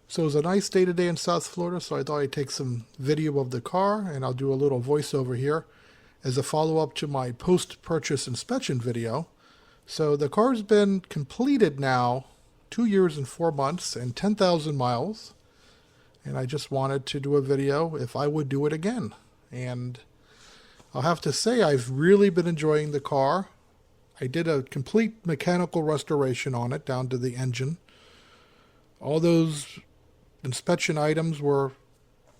So it was a nice day today in South Florida, so I thought I'd take some video of the car and I'll do a little voiceover here as a follow-up to my post-purchase inspection video. So the car's been completed now 2 years and 4 months and 10,000 miles. And I just wanted to do a video if I would do it again. And I'll have to say I've really been enjoying the car. I did a complete mechanical restoration on it down to the engine. All those inspection items were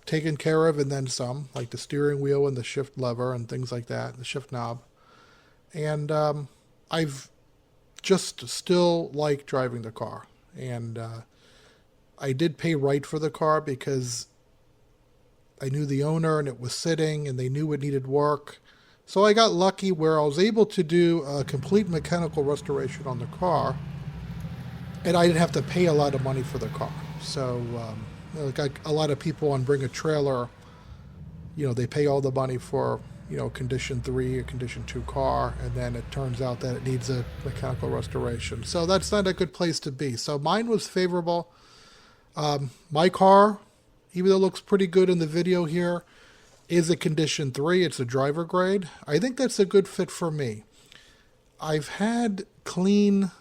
taken care of and then some, like the steering wheel and the shift lever and things like that, the shift knob. And I've just still like driving the car. And I did pay right for the car because I knew the owner and it was sitting and they knew it needed work. So I got lucky where I was able to do a complete mechanical restoration on the car and I didn't have to pay a lot of money for the car. So like a lot of people on Bring a Trailer, they pay all the money for, condition 3 or condition 2 car, and then it turns out that it needs a mechanical restoration. So that's not a good place to be. So mine was favorable. My car, even though it looks pretty good in the video here, is a condition 3. It's a driver grade. I think that's a good fit for me. I've had clean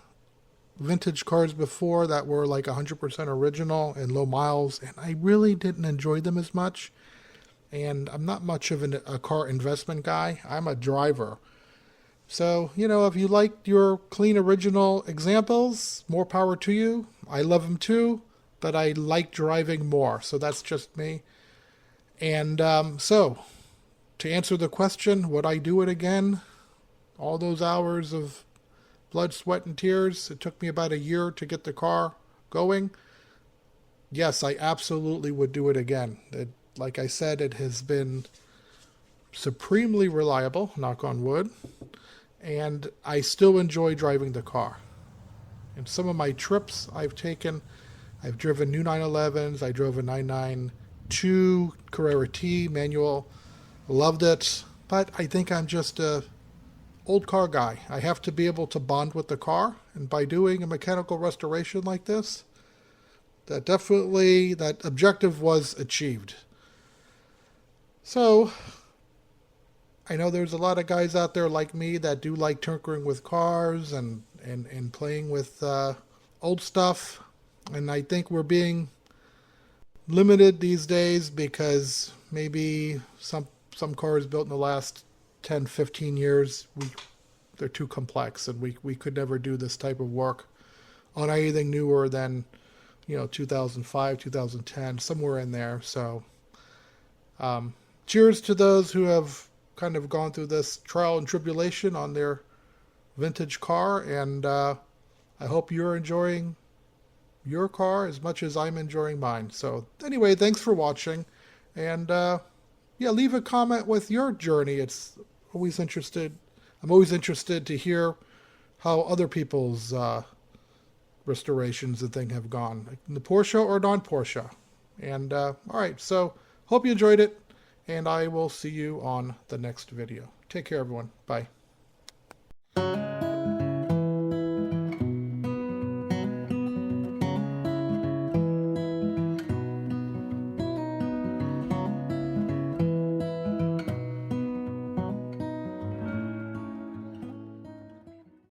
vintage cars before that were like 100% original and low miles, and I really didn't enjoy them as much. And I'm not much of a car investment guy. I'm a driver. So, if you like your clean original examples, more power to you. I love them too, but I like driving more. So that's just me. And so, to answer the question, would I do it again? All those hours of blood, sweat, and tears. It took me about a year to get the car going. Yes, I absolutely would do it again. Like I said, it has been supremely reliable, knock on wood, and I still enjoy driving the car. In some of my trips I've taken, I've driven new 911s, I drove a 992 Carrera T manual, loved it, but I think I'm just a old car guy. I have to be able to bond with the car, and by doing a mechanical restoration like this, that objective was achieved. So, I know there's a lot of guys out there like me that do like tinkering with cars and playing with old stuff, and I think we're being limited these days because maybe some cars built in the last 10, 15 years, they're too complex, and we could never do this type of work on anything newer than 2005, 2010, somewhere in there. So cheers to those who have kind of gone through this trial and tribulation on their vintage car, and I hope you're enjoying your car as much as I'm enjoying mine. So anyway, thanks for watching, and leave a comment with your journey. I'm always interested to hear how other people's restorations and things have gone, like the Porsche or non-Porsche. And all right, so hope you enjoyed it, and I will see you on the next video. Take care, everyone. Bye.